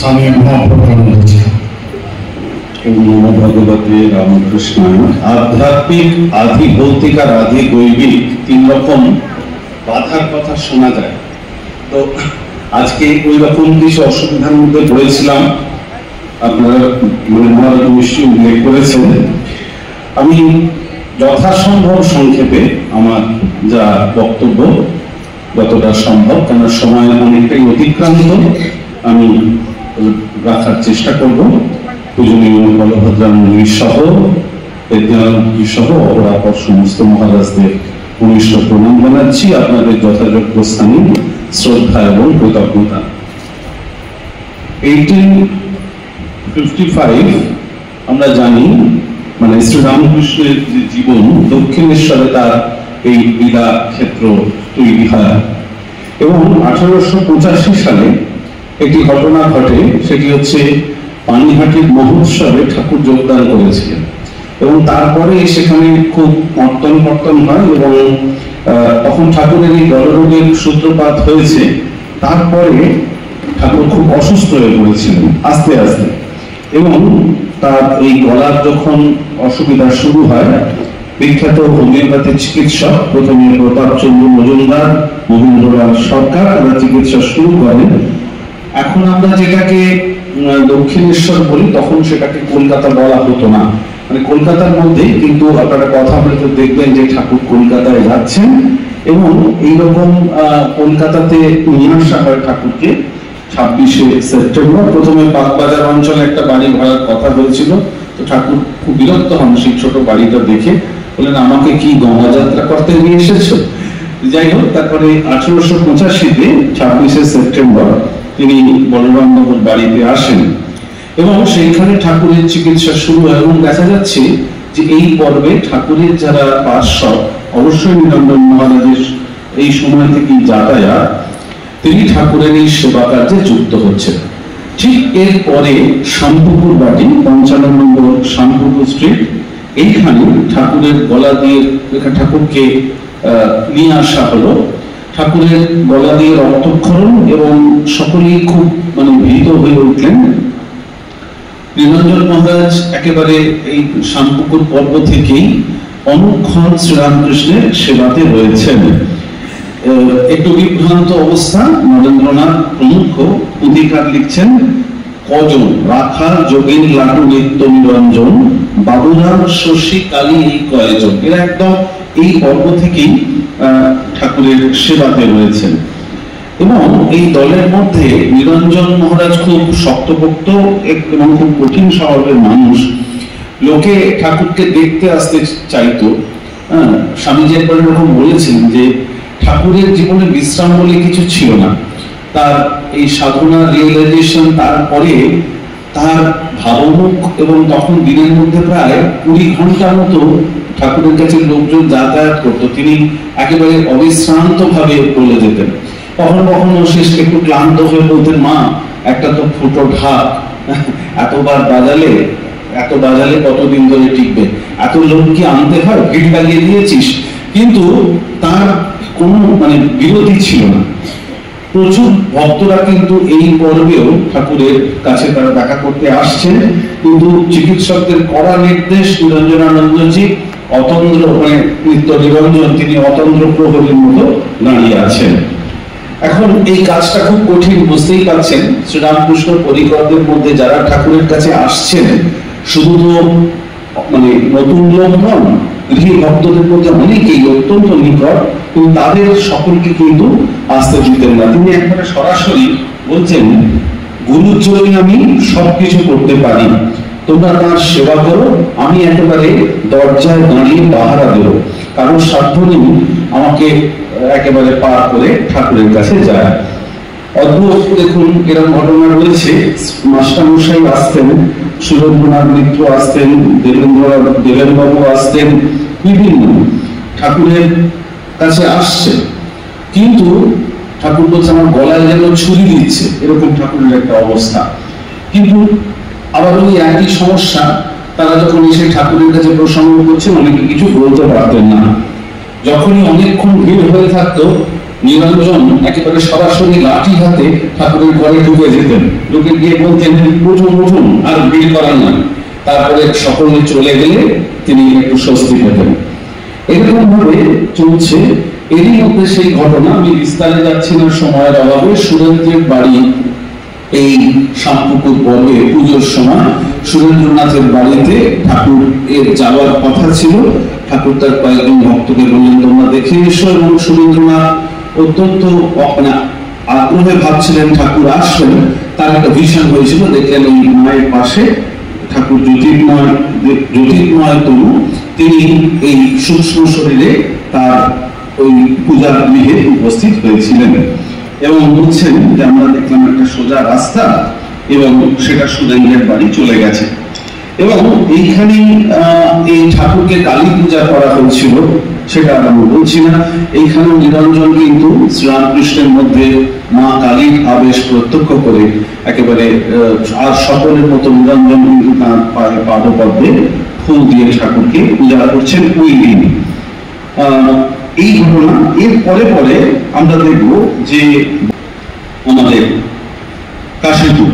স্বামী মহাপ্রভুনন্দ নমো ভগবতে রামকৃষ্ণায়। আধ্যাত্মিক, আধি ভৌতিক আর আধি গৈবিক তিন রকম বাধার কথা শোনা যায়। তো আজকে ওই রকম কিছু অসুবিধার মধ্যে পড়েছিলাম, আপনারা মহারাজ নিশ্চয়ই উল্লেখ করেছেন। আমি যথাসম্ভব সংক্ষেপে আমার যা বক্তব্য যতটা সম্ভব, কারণ সময় অনেকটাই অতিক্রান্ত, আমি রাখার চেষ্টা করব। পূজনীয় বলভদ্রানন্দী সহ বিদ্যানন্দী সহ অপরাপর সমস্ত মহারাজদের ভূমিষ্ঠ প্রণাম জানাচ্ছি, আপনাদের যথাযোগ্য স্থানে শ্রদ্ধা এবং কৃতজ্ঞতা। 1855 আমরা জানি, মানে শ্রীরামকৃষ্ণের যে জীবন, দক্ষিণেশ্বরে তার এই লীলা ক্ষেত্র তৈরি হয় এবং 1885 সালে একটি ঘটনা ঘটে। সেটি হচ্ছে পানিহাটির মহোৎসবে ঠাকুর যোগদান করেছিলেন এবং তারপরে সেখানে খুব মর্তন হয় এবং তখন ঠাকুরের এই গলরোগের সূত্রপাত হয়েছে। তারপরে ঠাকুর খুব অসুস্থ হয়ে পড়েছিলেন আস্তে আস্তে, এবং তার এই গলার যখন অসুবিধা শুরু হয়, বিখ্যাত হোমিওপ্যাথি চিকিৎসক প্রথমে প্রতাপচন্দ্র মজুমদার, মহেন্দ্রলাল সরকার তারা চিকিৎসা শুরু করেন। এখন আমরা যেটাকে দক্ষিণেশ্বর বলি, তখন সেটাকে কলকাতা বলা হতো না, মানে কলকাতার মধ্যে, কিন্তু আপনারা কথা বলতে দেখবেন যে ঠাকুর কলকাতায় যাচ্ছেন এবং এইরকম কলকাতাতে নিয়ে আসা হয় ঠাকুরকে 26শে সেপ্টেম্বর। প্রথমে বাগবাজার অঞ্চলে একটা বাড়ি ভাড়ার কথা হয়েছিল, তো ঠাকুর খুব বিরক্ত হন সেই ছোট বাড়িটা দেখে, বললেন আমাকে কি গঙ্গা যাত্রা করতে নিয়ে এসেছো। যাই হোক, তারপরে 1885-তে 26শে সেপ্টেম্বর তিনি বলরামনগর বাড়িতে আসেন এবং সেইখানে ঠাকুরের চিকিৎসা শুরু হয়। এবং দেখা যাচ্ছে যে এই পর্বে ঠাকুরের যারা পার্শ্বদ, অবশ্যই নিরঞ্জন মহারাজের এই সময় থেকেই যাতায়াত, তিনি ঠাকুরের এই সেবা কার্যে যুক্ত হচ্ছেন। ঠিক এর পরে শ্যামপুকুর বাটি 55 নম্বর শ্যামপুকুর স্ট্রিট, এইখানে ঠাকুরের গলা দিয়ে ঠাকুরকে নিয়ে আসা হলো। ঠাকুরের গলা দিয়ে রক্তক্ষরণ এবং সকলেই খুব ভীত হয়ে উঠলেন। নিরঞ্জন মহারাজ একেবারে এই শ্যামপুকুর পর্ব থেকেই অনুক্ষণ শ্রীরামকৃষ্ণের সেবাতে রয়েছেন। একটু বিভ্রান্ত অবস্থা। নরেন্দ্রনাথ প্রমুখ অধিকার লিখছেন, কজন রাখাল যোগেন লাটু নিত্য নিরঞ্জন বাবুরাম শশী কালী এই কয়জন, এরা একদম এই পর্ব থেকেই ঠাকুরের সেবাতে রয়েছেন। এবং এই দলের মধ্যে নিরঞ্জন মহারাজ খুব শক্তপোক্ত এবং খুব কঠিন স্বভাবের মানুষ। লোকে ঠাকুরকে দেখতে আসতে চাইতো। স্বামীজি একবার এরকম বলেছেন যে ঠাকুরের জীবনে বিশ্রাম বলে কিছু ছিল না। তার এই সাধনা রিয়েলাইজেশন, তারপরে তার ভাবমুখ, এবং তখন দিনের মধ্যে প্রায় 20 ঘন্টার মতো ঠাকুরের কাছে লোকজন যাতায়াত করত। তিনি একেবারে অবিশ্রান্ত ভাবে বলে যেতেন। কখনো কখনো শেষ একটু ক্লান্ত হয়ে বলতেন, মা একটা তো ফুটো ঢাক, এত বাজালে কতদিন ধরে টিকবে, এত লোক কি আনতে হয়, ভিড় লাগিয়ে দিয়েছিস। কিন্তু তার কোনো বিরোধী ছিল না। প্রচুর ভক্তরা কিন্তু এই পর্বেও ঠাকুরের কাছে তারা দেখা করতে আসছেন, কিন্তু চিকিৎসকদের কড়া নির্দেশ, নিরঞ্জনানন্দজি অতন্দ্র, নিত্য নিরঞ্জন, তিনি অতন্দ্র প্রহরীর মতো দাঁড়িয়ে আছেন। এখন এই কাজটা খুব কঠিন, বুঝতেই পারছেন। শ্রীরামকৃষ্ণ পরিকরদের মধ্যে যারা ঠাকুরের কাছে আসছেন, শুধু তো নতুন লোক নন, গৃহী ভক্তদের মধ্যে অনেকেই অত্যন্ত নিকট, কিন্তু তাদের সকলকে কিন্তু আসতে দিতেন না। তিনি একবারে সরাসরি বলছেন, গুরুর জন্য আমি সবকিছু করতে পারি, তোমরা তার সেবা করো, আমি একেবারে দরজায় দাঁড়িয়ে পাহারা দেবো, কারণ সাধ্য নেই আমাকে একেবারে পার করে ঠাকুরের কাছে যায়। অদ্ভুত দেখুন, এরকম ঘটনা রয়েছে। মাস্টারমশাই আসতেন, সুরেন্দ্রনাথ মিত্র আসতেন, দেবেনবাবু আসতেন, বিভিন্ন ঠাকুরের কাছে আসছে, কিন্তু ঠাকুর বলছে আমার গলায় যেন ছুরি দিচ্ছে, এরকম ঠাকুরের একটা অবস্থা। কিন্তু আবার ওই একই সমস্যা, তারা যখন এসে ঠাকুরের কাছে প্রসঙ্গ করছেন, অনেকে কিছু বলতে পারতেন না। যখনই অনেকক্ষণ ভিড় হয়ে থাকতো, নিরঞ্জন একেবারে সরাসরি লাঠি হাতে ঠাকুরের ঘরে ঢুকে যেতেন, ঢুকে গিয়ে বলতেন উঠুন উঠুন, আর ভিড় করার না। তারপরে সকলে চলে গেলে তিনি একটু স্বস্তি পেতেন। এরকম ভাবে চলছে। এরই মধ্যে সেই ঘটনা, আমি বিস্তারে যাচ্ছি না সময়ের অভাবে, সুরেন্দ্রের বাড়ি এই শামপুকুর পর্বে পুজোর সময় সুরেন্দ্রনাথের বাড়িতে ঠাকুর এর যাওয়ার কথা ছিল। ঠাকুর তার কয়েকজন ভক্তকে বললেন তোমরা দেখে এসো, এবং সুরেন্দ্রনাথ অত্যন্ত আগ্রহে ভাবছিলেন ঠাকুর আসবেন। তার একটা ভিশন হয়েছিল, দেখলেন ওই মায়ের পাশে ঠাকুর জ্যোতির্ময় তনু, তিনি এই সূক্ষ্ম শরীরে তার ওই পূজার গৃহে উপস্থিত হয়েছিলেন। এবং বলছেন যে আমরা দেখলাম একটা সোজা রাস্তা, এবং সেটা সুরেন্দ্রের বাড়ি চলে গেছে। এবং এইখানে এই ঠাকুরকে কালী পূজা করা হয়েছিল, সেটা আমি বলছি না। এইখানে নিরঞ্জন কিন্তু শ্রীরামকৃষ্ণের মধ্যে মা কালীর আবেশ প্রত্যক্ষ করে একেবারে আর সকলের মতো নিরঞ্জন কিন্তু তার পায়ে পাদপদ্মে ফুল দিয়ে ঠাকুরকে পূজা করছেন ওই দিন। এই ঘটনা এর পরে পরে আমরা দেখব যে আমাদের কাশীপুর